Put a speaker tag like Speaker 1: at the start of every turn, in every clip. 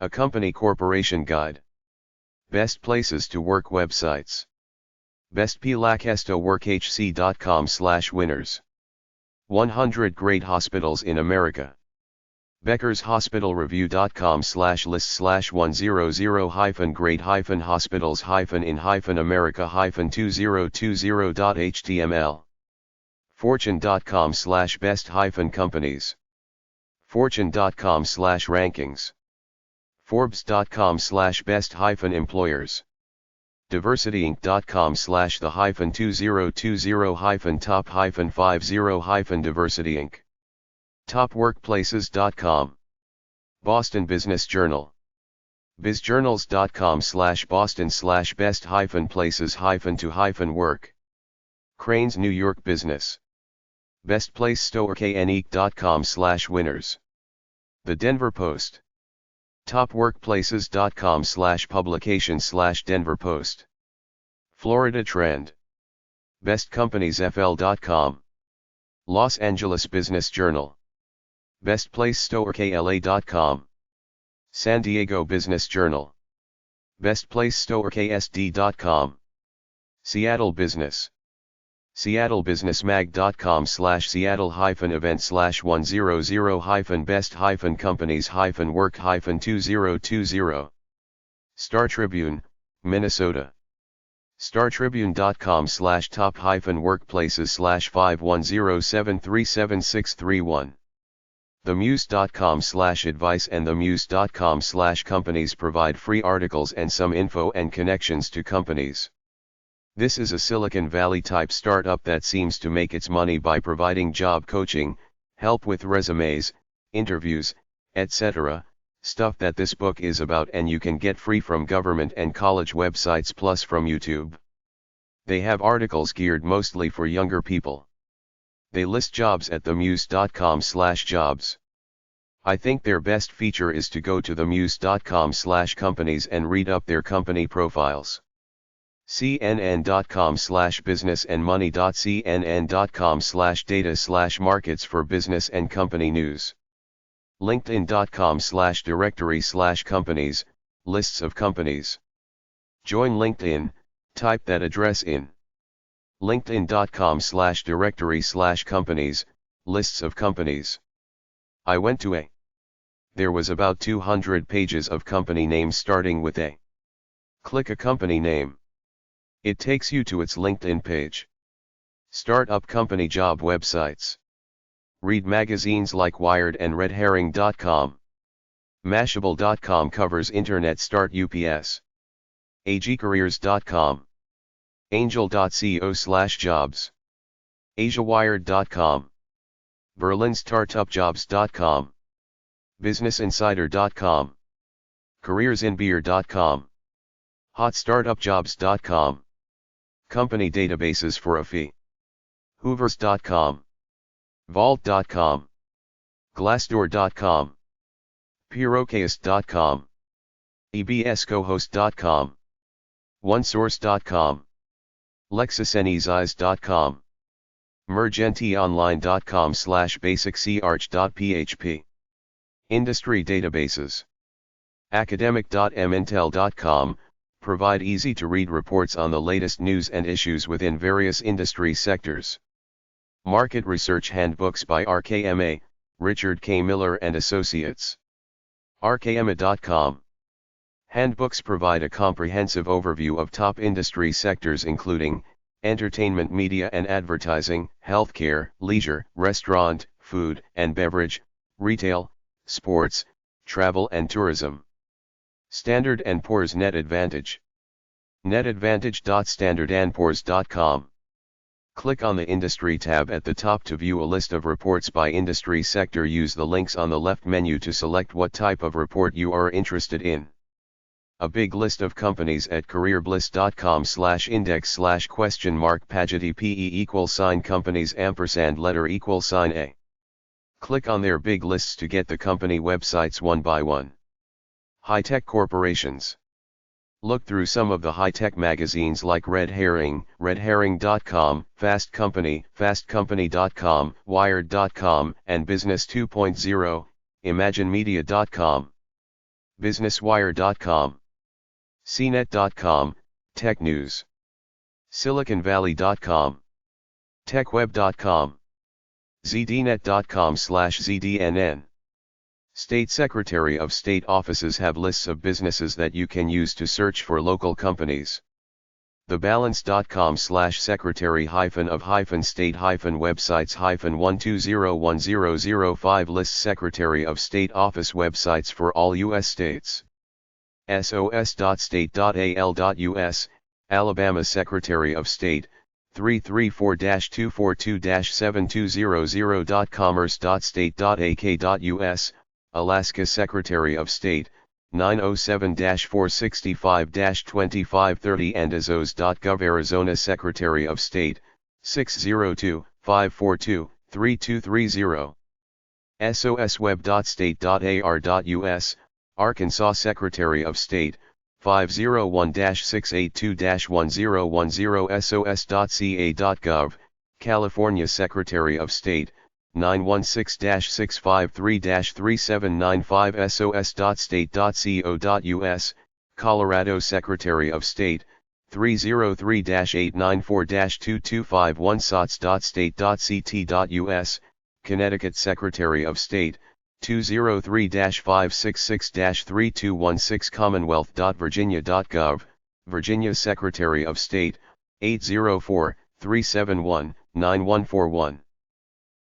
Speaker 1: A Company Corporation Guide. Best Places to Work Websites. Best PLACESTOWorkHC.com/winners. 100 Great Hospitals in America. BeckersHospital Review.com/list/10-hyphen-great-America-2020.html. Fortune.com/best-companies. Fortune.com/rankings. Forbes.com/best-employers. DiversityInc.com/the-2020-top-50-diversityinc. Topworkplaces.com. Boston Business Journal. bizjournals.com/boston/best-places-to-work. Crane's New York Business. bestplacestowerknique.com/winners. The Denver Post. Topworkplaces.com/publications/Denver Post. Florida Trend. bestcompaniesfl.com. Los Angeles Business Journal. bestplacestowerkla.com. San Diego Business Journal. bestplacestowerksd.com. Seattle Business. seattlebusinessmag.com/seattle-events/10-best-companies-work-2020. Star Tribune, Minnesota. startribune.com/top-workplaces/510737631. themuse.com/advice and themuse.com/companies provide free articles and some info and connections to companies. This is a Silicon Valley type startup that seems to make its money by providing job coaching, help with resumes, interviews, etc., stuff that this book is about, and you can get free from government and college websites plus from YouTube. They have articles geared mostly for younger people. They list jobs at themuse.com/jobs. I think their best feature is to go to themuse.com/companies and read up their company profiles. cnn.com/business and money.cnn.com/data/markets for business and company news. linkedin.com/directory/companies, lists of companies. Join LinkedIn, type that address in. linkedin.com/directory/companies, lists of companies. I went to a. There was about 200 pages of company names starting with a. Click a company name. It takes you to its LinkedIn page. Startup company job websites. Read magazines like Wired and RedHerring.com. Mashable.com covers Internet Start UPS. agcareers.com. angel.co/jobs. asiawired.com. berlinstartupjobs.com. businessinsider.com. careersinbeer.com. hotstartupjobs.com. Company databases for a fee. hoovers.com. vault.com. glassdoor.com. Purocast.com. ebscohost.com. onesource.com. lexusenezis.com. mergentionline.com/basiccrch.php. Industry databases. academic.mintel.com, provide easy-to-read reports on the latest news and issues within various industry sectors. Market Research Handbooks by RKMA, Richard K. Miller and Associates. rkma.com. Handbooks provide a comprehensive overview of top industry sectors including entertainment, media and advertising, healthcare, leisure, restaurant, food and beverage, retail, sports, travel and tourism. Standard & Poor's Net Advantage. netadvantage.standardandpoors.com. Click on the Industry tab at the top to view a list of reports by industry sector. Use the links on the left menu to select what type of report you are interested in. A big list of companies at careerbliss.com/index/?pagety PE=companies $&letter=A. Click on their big lists to get the company websites one by one. High-tech corporations. Look through some of the high-tech magazines like Red Herring, redherring.com, Fast Company, fastcompany.com, wired.com, and Business 2.0, imaginemedia.com. businesswire.com, cnet.com, Tech News, siliconvalley.com, techweb.com, zdnet.com/zdnn. State Secretary of State offices have lists of businesses that you can use to search for local companies. thebalance.com/secretary-of-state-websites-1201005 lists Secretary of State office websites for all U.S. states. sos.state.al.us, Alabama Secretary of State, 334-242-7200.commerce.state.ak.us, Alaska Secretary of State, 907-465-2530 and azos.gov. Arizona Secretary of State, 602-542-3230. sosweb.state.ar.us, Arkansas Secretary of State, 501-682-1010 sos.ca.gov, California Secretary of State, 916-653-3795 sos.state.co.us, Colorado Secretary of State, 303-894-2251 sots.state.ct.us, Connecticut Secretary of State, 203-566-3216 commonwealth.virginia.gov, Virginia Secretary of State, 804-371-9141.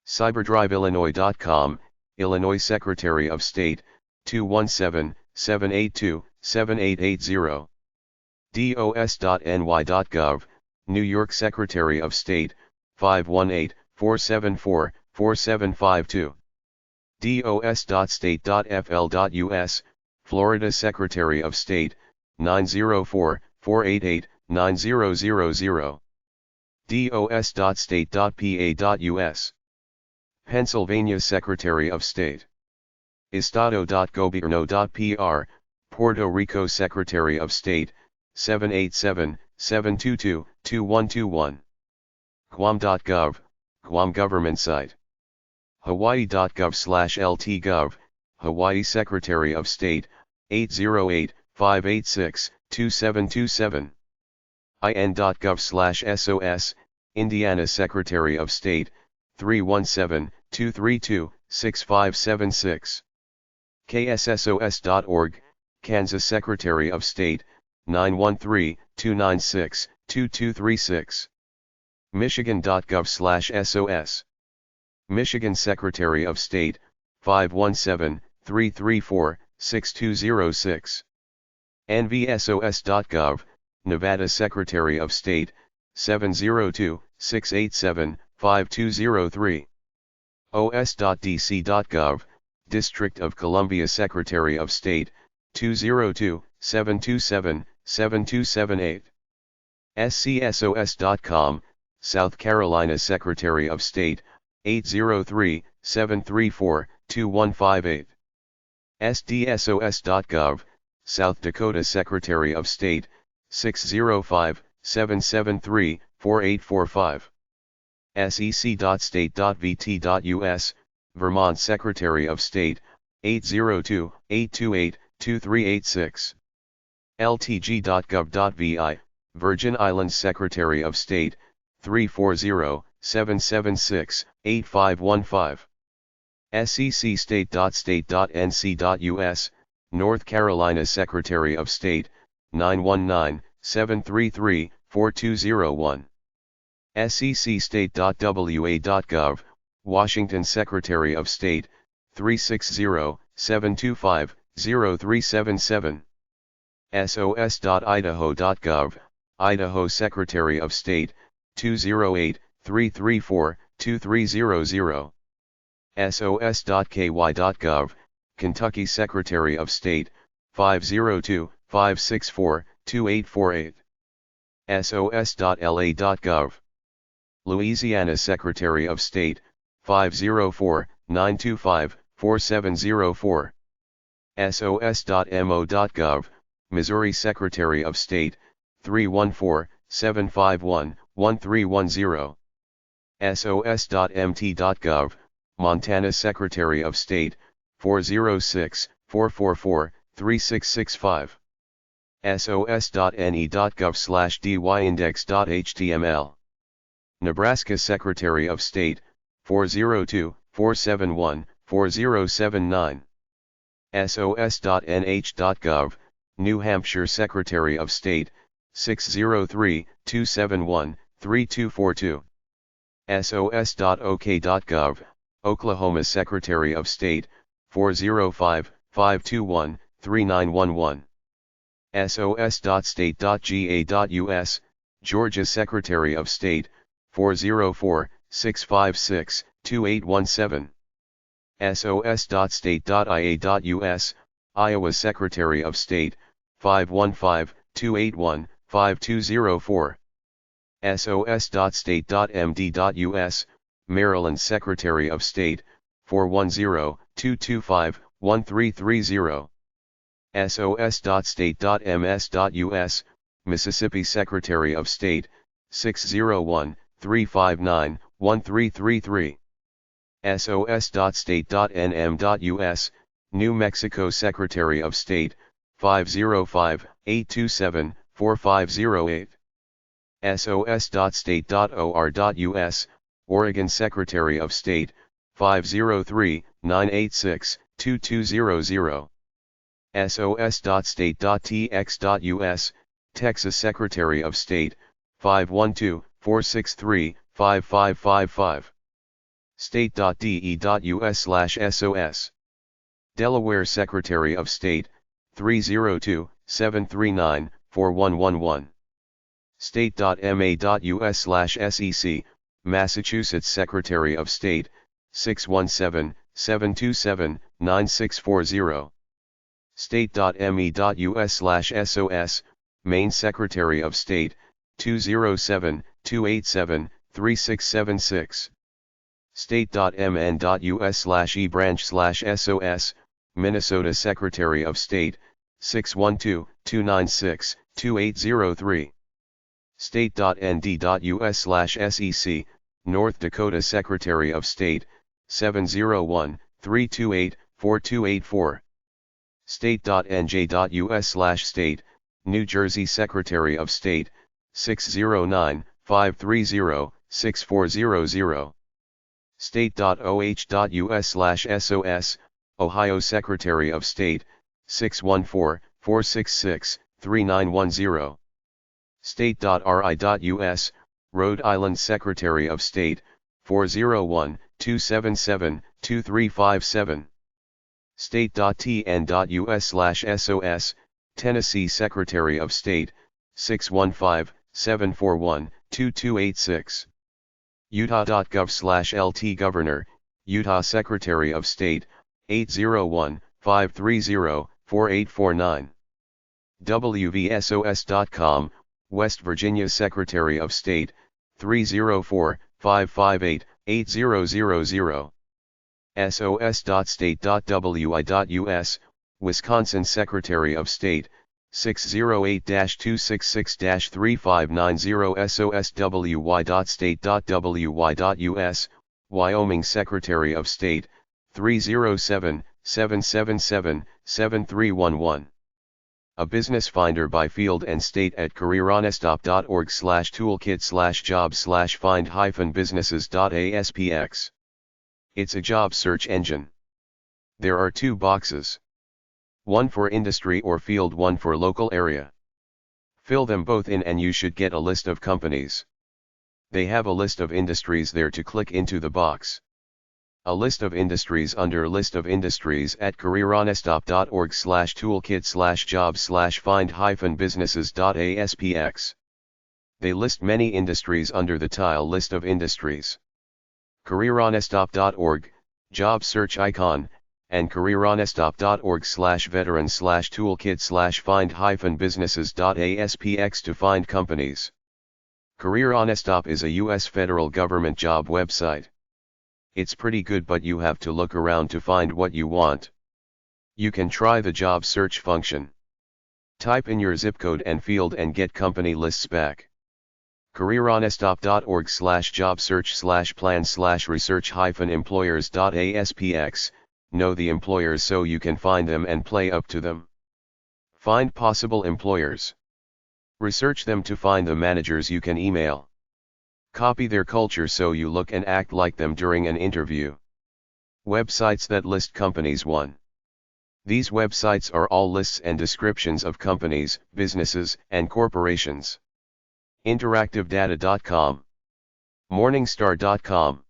Speaker 1: cyberdriveillinois.com, Illinois Secretary of State, 217-782-7880. dos.ny.gov, New York Secretary of State, 518-474-4752. dos.state.fl.us, Florida Secretary of State, 904-488-9000. dos.state.pa.us. Pennsylvania Secretary of State, estado.gobierno.pr, Puerto Rico Secretary of State, 787-722-2121. Guam.gov, Guam Government Site. Hawaii.gov/LTGov, Hawaii Secretary of State, 808-586-2727. in.gov/SOS, Indiana Secretary of State, 317-232-6576. KSSOS.org, Kansas Secretary of State, 913-296-2236. Michigan.gov/SOS. Michigan Secretary of State, 517-334-6206. NVSOS.gov, Nevada Secretary of State, 702-687-5203. os.dc.gov, District of Columbia Secretary of State, 202-727-7278. scsos.com, South Carolina Secretary of State, 803-734-2158. sdsos.gov, South Dakota Secretary of State, 605-773-4845. sec.state.vt.us, Vermont Secretary of State, 802-828-2386. ltg.gov.vi, Virgin Islands Secretary of State, 340-776-8515. secstate.state.nc.us, North Carolina Secretary of State, 919-733-4201. secstate.wa.gov, Washington Secretary of State, 360-725-0377. sos.idaho.gov, Idaho Secretary of State, 208-334-2300. sos.ky.gov, Kentucky Secretary of State, 502-564-2848. sos.la.gov. Louisiana Secretary of State, 504-925-4704. sos.mo.gov, Missouri Secretary of State, 314-751-1310. sos.mt.gov, Montana Secretary of State, 406-444-3239. 3665. sos.ne.gov/dyindex.html. Nebraska Secretary of State, 402-471-4079. sos.nh.gov, New Hampshire Secretary of State, 603-271-3242. sos.ok.gov, Oklahoma Secretary of State, 405-521-3911. sos.state.ga.us, Georgia Secretary of State, 404-656-2817. sos.state.ia.us, Iowa Secretary of State, 515-281-5204. sos.state.md.us, Maryland Secretary of State, 410-225-1330. sos.state.ms.us, Mississippi Secretary of State, 601-359-1333. sos.state.nm.us, New Mexico Secretary of State, 505-827-4508. sos.state.or.us, Oregon Secretary of State, 503-986-2200. sos.state.tx.us, Texas Secretary of State, 512-463-5555. state.de.us/sos. Delaware Secretary of State, 302-739-4111. state.ma.us/sec, Massachusetts Secretary of State, 617-727-9640. state.me.us/sos, Maine Secretary of State, 207-287-3676. state.mn.us/ebranch/sos, Minnesota Secretary of State, 612-296-2803. state.nd.us/sec, North Dakota Secretary of State, 701-328-4284. state.nj.us/state, New Jersey Secretary of State, 609-530-6400. state.oh.us/sos, Ohio Secretary of State, 614-466-3910. state.ri.us, Rhode Island Secretary of State, 401-277-2357. state.tn.us/sos, Tennessee Secretary of State, 615-741-2286. utah.gov/lt Governor, Utah Secretary of State, 801-530-4849. wvsos.com, West Virginia Secretary of State, 304-558-8000. sos.state.wi.us, Wisconsin Secretary of State, 608-266-3590. soswy.state.wy.us, Wyoming Secretary of State, 307-777-7311. A Business Finder by Field and State at careerhonest.org/toolkit/jobs/find-businesses.aspx. It's a job search engine. There are two boxes. One for industry or field, one for local area. Fill them both in and you should get a list of companies. They have a list of industries there to click into the box. A list of industries under List of Industries at careerhonest.org/toolkit/jobs/find-businesses.aspx. They list many industries under the tile List of Industries. careerhonest.org, job search icon, and careerhonest.org/veteran/toolkit/find-businesses.aspx to find companies. CareerHonest is a U.S. federal government job website. It's pretty good, but you have to look around to find what you want. You can try the job search function. Type in your zip code and field and get company lists back. careerhonest.org/job search/plan/research-employers.aspx, know the employers so you can find them and play up to them. Find possible employers. Research them to find the managers you can email. Copy their culture so you look and act like them during an interview. Websites that list companies. 1. These websites are all lists and descriptions of companies, businesses, and corporations. interactivedata.com, morningstar.com,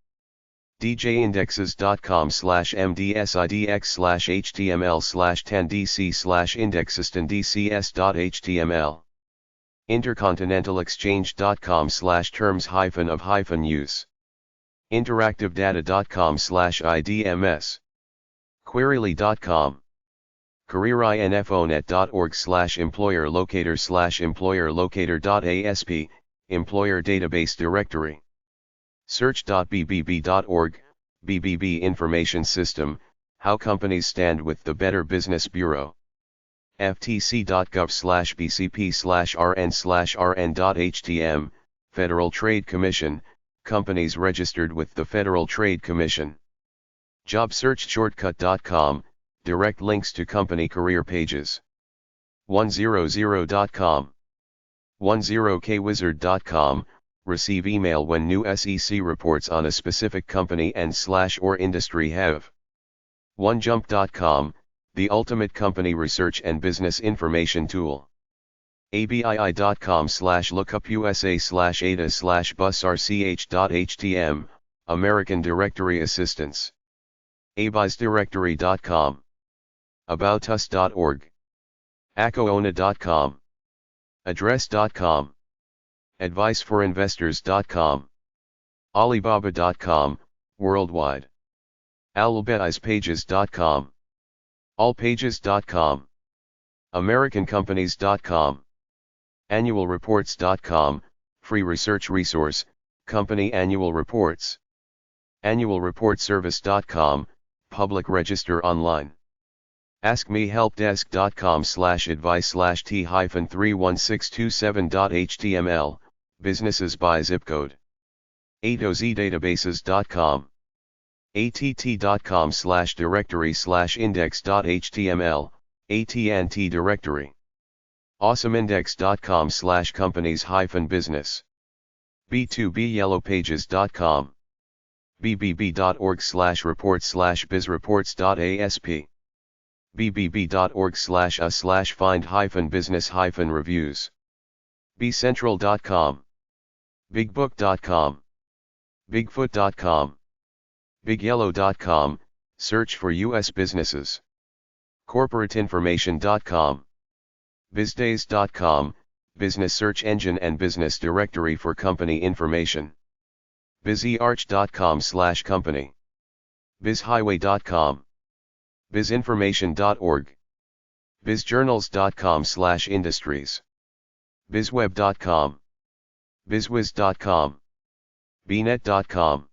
Speaker 1: djindex.com/mdsidx/html/10dc/indexsystandcs.html, intercontinentalexchange.com/terms-of-use, interactivedata.com/idms, queryly.com, careerinfo.net.org/employer-locator/employer-locator.asp, employer database directory. Search.bbb.org, BBB Information System, how companies stand with the Better Business Bureau. ftc.gov/bcp/rn/rn.htm, Federal Trade Commission, companies registered with the Federal Trade Commission. JobSearchShortcut.com, direct links to company career pages. 100.com, 10kwizard.com, receive email when new SEC reports on a specific company and/or industry have. 1jump.com, the ultimate company research and business information tool. ABII.com/lookupusa/ada/busrch.htm, American Directory Assistance. abisdirectory.com, aboutus.org, acoona.com, address.com, adviceforinvestors.com, alibaba.com, worldwide, alphabetizpages.com, allpages.com, americancompanies.com, annualreports.com, free research resource, company annual reports, annualreportservice.com, public register online. AskMeHelp-Desk.com/advice/t-31627.html, businesses by zip code. A2zdatabases.com, att.com/directory/index.html, AT&T directory. AwesomeIndex.com/companies-business. B2byellowpages.com, bbb.org/report/bizreports.asp, bbb.org/a/find-business-reviews. bcentral.com, bigbook.com, bigfoot.com, bigyellow.com, search for U.S. businesses. corporateinformation.com, bizdays.com, business search engine and business directory for company information. busyarch.com/company, bizhighway.com, bizinformation.org, bizjournals.com/industries, bizweb.com, bizwiz.com, bnet.com,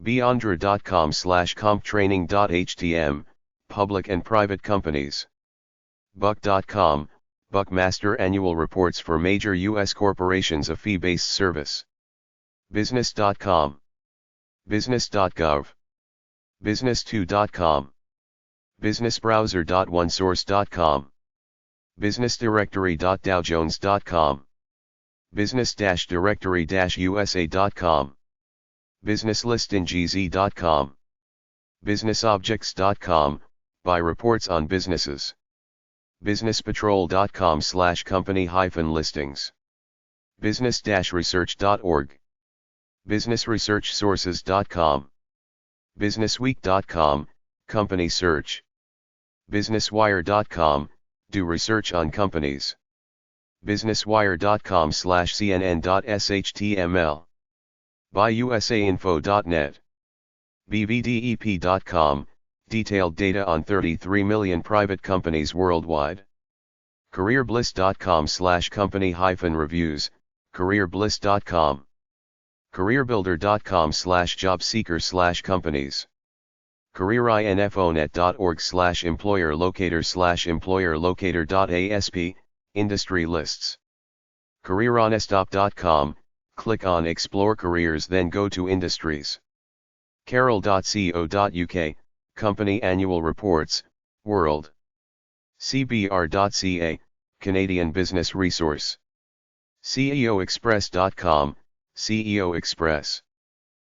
Speaker 1: beyondra.com/comptraining.htm, public and private companies. buck.com, Buckmaster annual reports for major U.S. corporations, a fee-based service. business.com, business.gov, business2.com, businessbrowser.onesource.com, businessdirectory.dowjones.com, business-directory-usa.com, businesslistingz.com, businessobjects.com, buy reports on businesses. businesspatrol.com/company-listings, business-research.org, businessresearchsources.com, businessweek.com, company search, businesswire.com, do research on companies, businesswire.com/cnn.shtml, buyusainfo.net, bvdep.com, detailed data on 33 million private companies worldwide. careerbliss.com/company-reviews, careerbliss.com, careerbuilder.com/jobseeker/companies, careerinfonet.org/employer-locator/employer-locator.asp, industry lists. careeronestop.com, click on Explore Careers, then go to Industries. carol.co.uk, Company Annual Reports, World. cbr.ca, Canadian Business Resource. CEOexpress.com, CEO Express.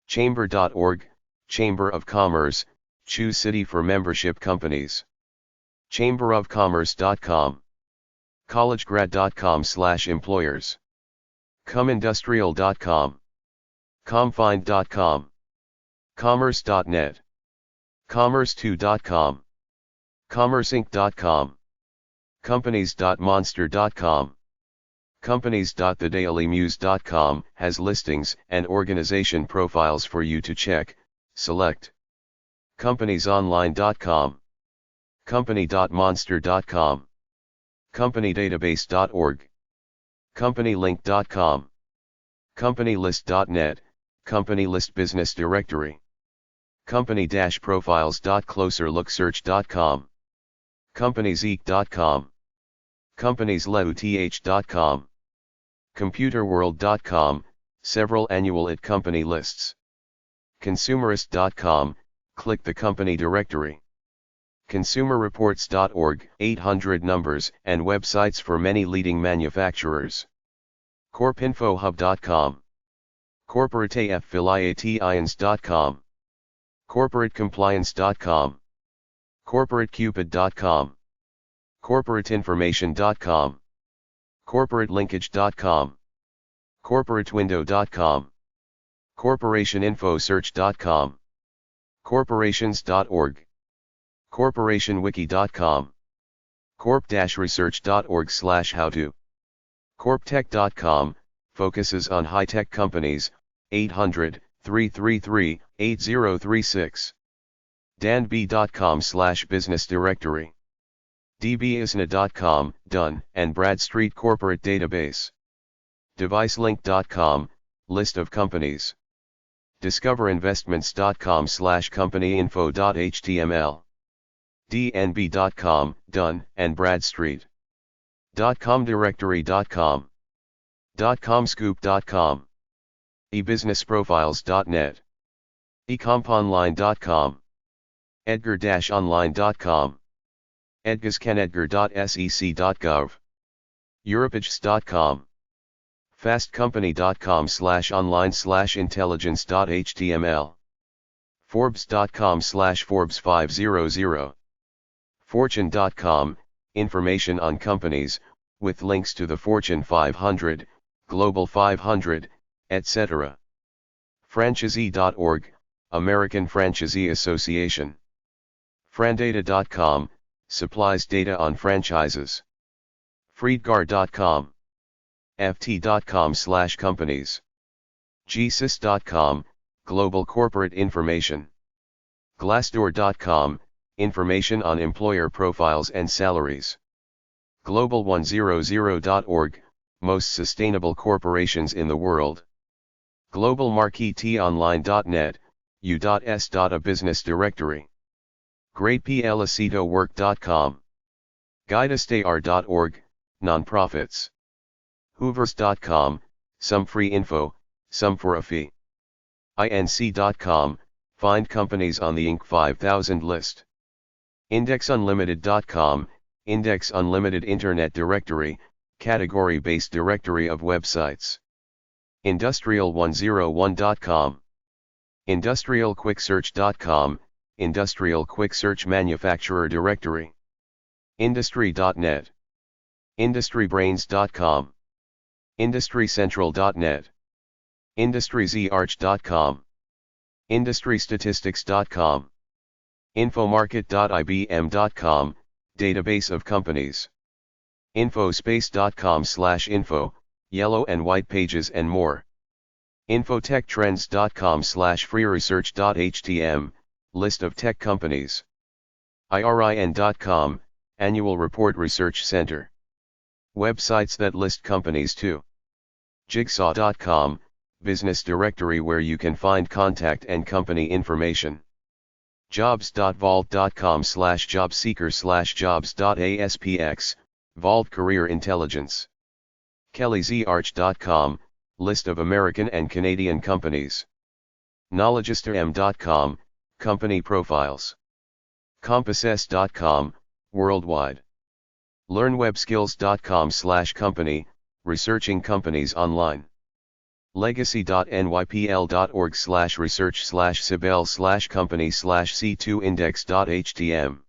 Speaker 1: Chamber.org, Chamber of Commerce, choose city for membership companies. Chamberofcommerce.com. collegegrad.com/employers. comindustrial.com. comfind.com. commerce.net. commerce2.com. commerceinc.com. companies.monster.com. companies.thedailynews.com has listings and organization profiles for you to check, select. companiesonline.com. company.monster.com. companydatabase.org. companylink.com. companylist.net, company list business directory. company-profiles.closerlooksearch.com. companieseek.com. companiesleouth.com. computerworld.com, several annual IT company lists. consumerist.com, click the company directory. consumerreports.org, 800 numbers and websites for many leading manufacturers. corpinfohub.com. corporateaffiliations.com. corporatecompliance.com. corporatecupid.com. corporateinformation.com. corporatelinkage.com. corporatewindow.com. corporationinfosearch.com. corporations.org. corporationwiki.com. corp-research.org/howto. corptech.com, focuses on high-tech companies, 800-333-8036. danb.com/business directory. dbisna.com, Dun & Bradstreet Corporate Database. devicelink.com, list of companies. discoverinvestments.com/companyinfo.html. dnb.com, Dun & Bradstreet. .comdirectory.com. .comscoop.com. ebusinessprofiles.net. ecomponline.com. edgar-online.com. edgascanedgar.sec.gov. europages.com. fastcompany.com/online/intelligence.html. forbes.com/forbes500. fortune.com, information on companies, with links to the Fortune 500, Global 500, etc. franchisee.org, American Franchisee Association. frandata.com, supplies data on franchises. freedgar.com. ft.com/companies. gsis.com, global corporate information. glassdoor.com, information on employer profiles and salaries. global100.org, most sustainable corporations in the world. globalmarketeonline.net, u.s. A business directory. greatplacitowork.com. guidastar.org, nonprofits. hoovers.com, some free info, some for a fee. inc.com, find companies on the Inc. 5000 list. indexunlimited.com, Index Unlimited Internet Directory, category-based directory of websites. industrial101.com. industrialquicksearch.com, Industrial Quick Search Manufacturer Directory. industry.net. industrybrains.com. industrycentral.net. industryzarch.com. industrystatistics.com. infomarket.ibm.com, database of companies. infospace.com/info, yellow and white pages and more. infotechtrends.com/freeresearch.htm, list of tech companies. irin.com, annual report research center. Websites that list companies too. jigsaw.com, business directory where you can find contact and company information. jobs.vault.com/jobseeker/jobs.aspx, Vault Career Intelligence. kellyzarch.com, list of American and Canadian companies. knowledgestom.com, company profiles. compass.com, worldwide. learnwebskills.com/company, researching companies online. legacy.nypl.org/research/sibel/company/c2index.htm.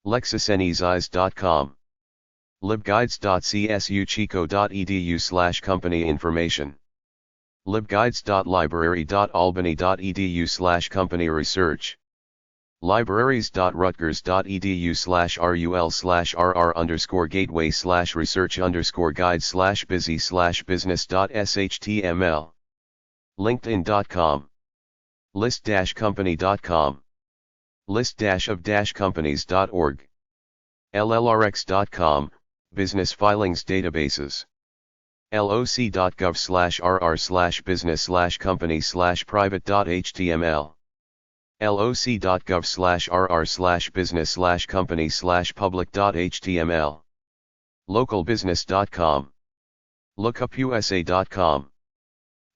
Speaker 1: lexisNESIS.com. libguides.csuchico.edu/company information. libguides.library.albany.edu/company research. libraries.rutgers.edu/rul/r_gateway/research_guide/busy/business.html. linkedin.com. list-company.com. list-of-companies.org. llrx.com, business filings databases. loc.gov/rr/business/company/private.html. loc.gov/rr/business/company/public.html. localbusiness.com. lookupusa.com.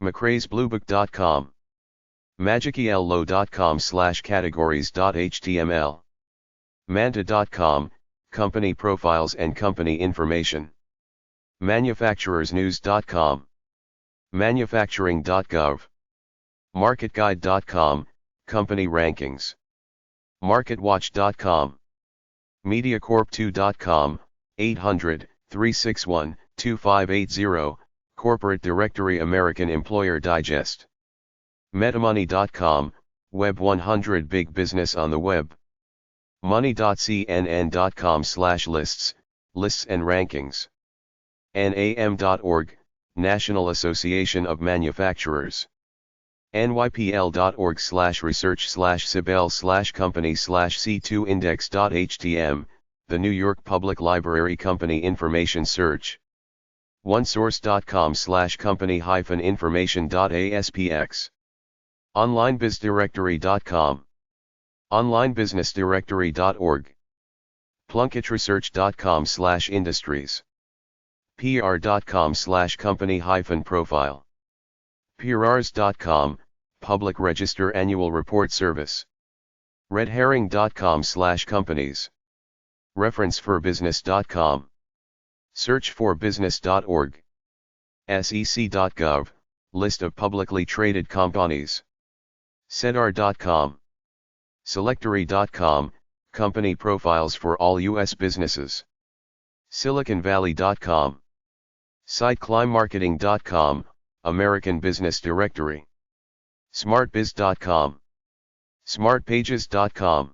Speaker 1: mccraysbluebook.com. magicelo.com/categories.html. manta.com, company profiles and company information. manufacturersnews.com. manufacturing.gov. marketguide.com, company rankings. marketwatch.com. mediacorp2.com, 800-361-2580, corporate directory American Employer Digest. metamoney.com, Web 100 big business on the web. money.cnn.com/lists, lists and rankings. nam.org, National Association of Manufacturers. nypl.org/research/sibel/company/c2index.htm, the New York Public Library Company Information Search. onesource.com/company-information.aspx. onlinebizdirectory.com. onlinebusinessdirectory.org. plunkettresearch.com/industries. pr.com/company-profile. prs.com, Public Register Annual Report Service. redherring.com/companies. referenceforbusiness.com. searchforbusiness.org. sec.gov, list of publicly traded companies. sedar.com. selectory.com, company profiles for all U.S. businesses. siliconvalley.com. siteclimbmarketing.com, American Business Directory. smartbiz.com. smartpages.com.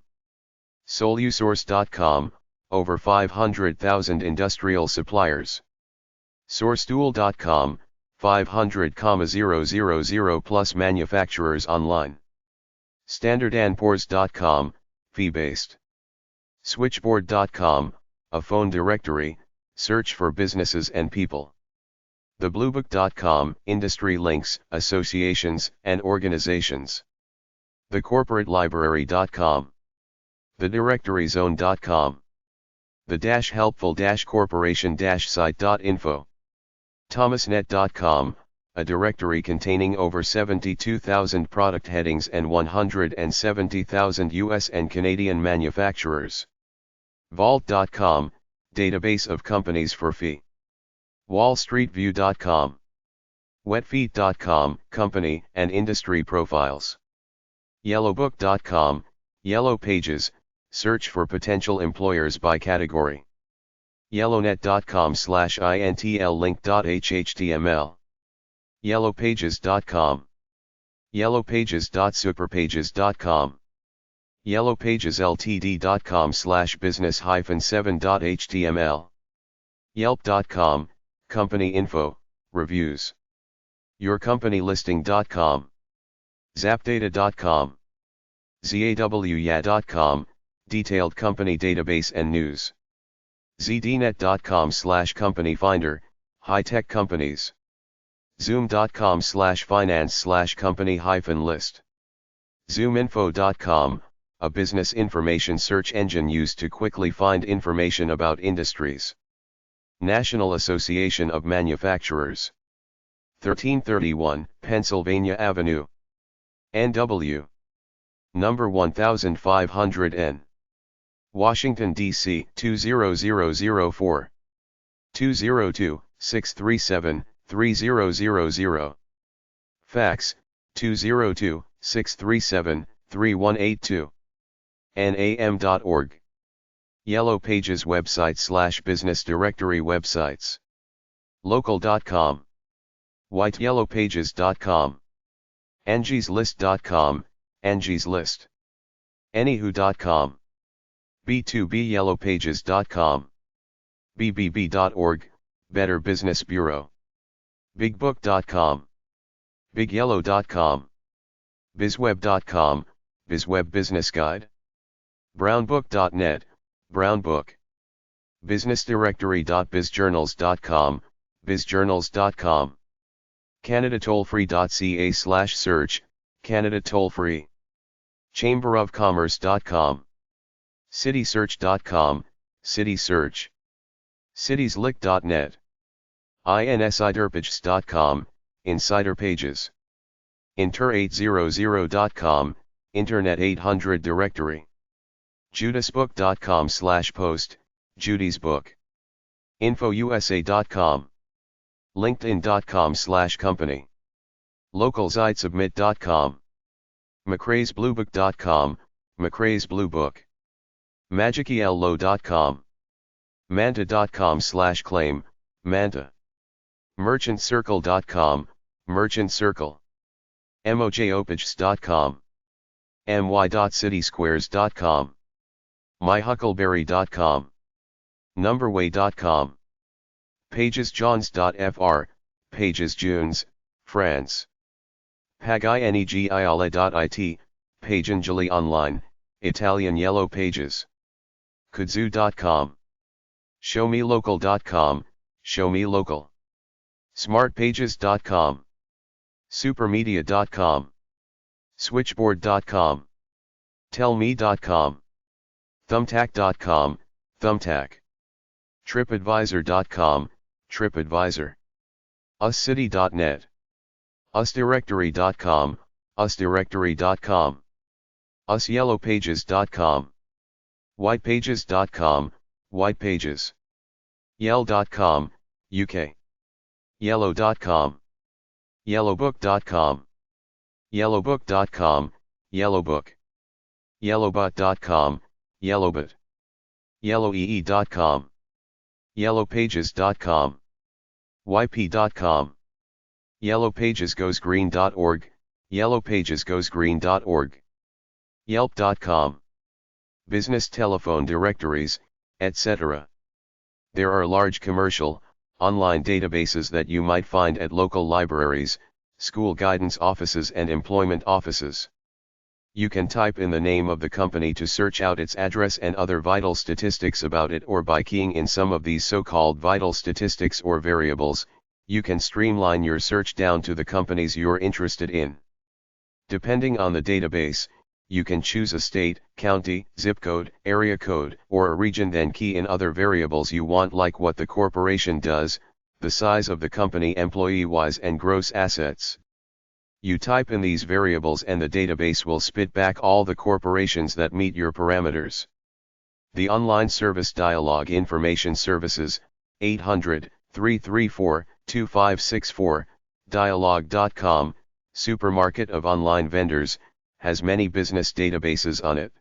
Speaker 1: solusource.com, over 500,000 industrial suppliers. sourcetool.com, 500,000 plus manufacturers online. standardandpoors.com, fee-based. switchboard.com, a phone directory, search for businesses and people. thebluebook.com, industry links, associations, and organizations. thecorporatelibrary.com. thedirectoryzone.com. the-helpful-corporation-site.info. thomasnet.com, a directory containing over 72,000 product headings and 170,000 US and Canadian manufacturers. vault.com, database of companies for fee. wallstreetview.com. wetfeet.com, company and industry profiles. yellowbook.com, Yellow Pages, search for potential employers by category. yellownet.com/intlink.html. yellowpages.com. yellowpages.superpages.com. yellowpagesltd.com/business-7.html. yelp.com, company info, reviews. yourcompanylisting.com. zapdata.com. zawya.com, detailed company database and news. zdnet.com/company finder, high-tech companies. zoom.com/finance/company-list. zoominfo.com, a business information search engine used to quickly find information about industries. National Association of Manufacturers. 1331 Pennsylvania Avenue. NW. Number 1500 N. Washington, D.C. 20004. 202-637-3000. Fax, 202-637-3182. nam.org. Yellow Pages website / business directory websites. Local.com. whiteyellowpages.com. angieslist.com, Angie's List. Anywho.com. b2byellowpages.com. bbb.org, Better Business Bureau. bigbook.com. bigyellow.com. bizweb.com, bizweb business guide. brownbook.net, brownbook. businessdirectory.bizjournals.com, bizjournals.com. canadatollfree.ca/search, Canada Toll-Free. chamberofcommerce.com. citysearch.com, citysearch. citieslick.net. insiderpages.com, insider pages. inter800.com, Internet 800 directory. judasbook.com/post, Judy's book. infousa.com. linkedin.com/company. localsitesubmit.com. mccraysbluebook.com, McCrae's Blue Book. magichello.com. manta.com/claim, Manta. merchantcircle.com, Merchant Circle. mojopages.com. my.citysquares.com. myhuckleberry.com. numberway.com. pagesjohns.fr, Pages Junes, France. paginegiale.it, Pagangeli Online, Italian Yellow Pages. kudzu.com. showmelocal.com, showmelocal. smartpages.com. supermedia.com. switchboard.com. tellme.com. thumbtack.com, thumbtack. tripadvisor.com, tripadvisor. uscity.net. usdirectory.com, usdirectory.com. usyellowpages.com. whitepages.com, whitepages. yell.com, UK. yellow.com. yellowbook.com. yellowbook.com, yellowbook. yellowbot.com, yellowbot. yellowee.com. yellowpages.com. yp.com. yellowpagesgoesgreen.org, yellowpagesgoesgreen.org. yelp.com. business telephone directories, etc. There are large commercial, online databases that you might find at local libraries, school guidance offices and employment offices. You can type in the name of the company to search out its address and other vital statistics about it, or by keying in some of these so-called vital statistics or variables, you can streamline your search down to the companies you're interested in. Depending on the database, you can choose a state, county, zip code, area code, or a region, then key in other variables you want, like what the corporation does, the size of the company employee-wise, and gross assets. You type in these variables and the database will spit back all the corporations that meet your parameters. The online service Dialogue Information Services, 800-334-2564, dialogue.com, supermarket of online vendors, has many business databases on it.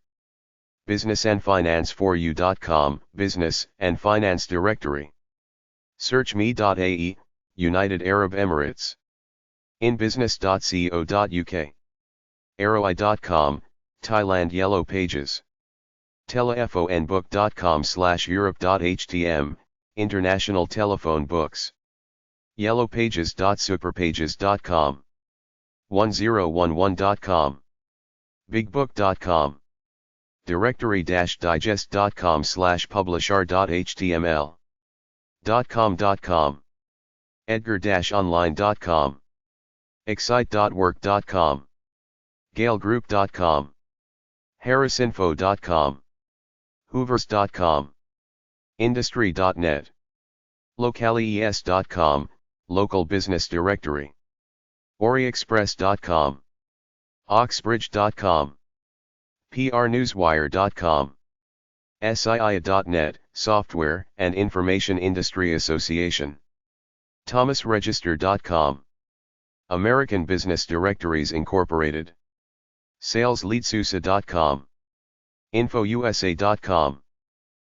Speaker 1: businessandfinance4u.com, Business and Finance Directory. searchme.ae, United Arab Emirates. inbusiness.co.uk. arroweye.com, Thailand Yellow Pages. telephonebook.com/europe.htm, International Telephone Books. yellowpages.superpages.com. 1011.com. bigbook.com. directory-digest.com/publisher.html. .com. edgar-online.com. excite.work.com. galegroup.com. harrisinfo.com. hoovers.com. industry.net. locales.com, Local Business Directory. oriexpress.com. oxbridge.com. prnewswire.com. SIIA.net, Software and Information Industry Association. ThomasRegister.com. American Business Directories Incorporated. SalesLeadSusa.com. InfoUSA.com.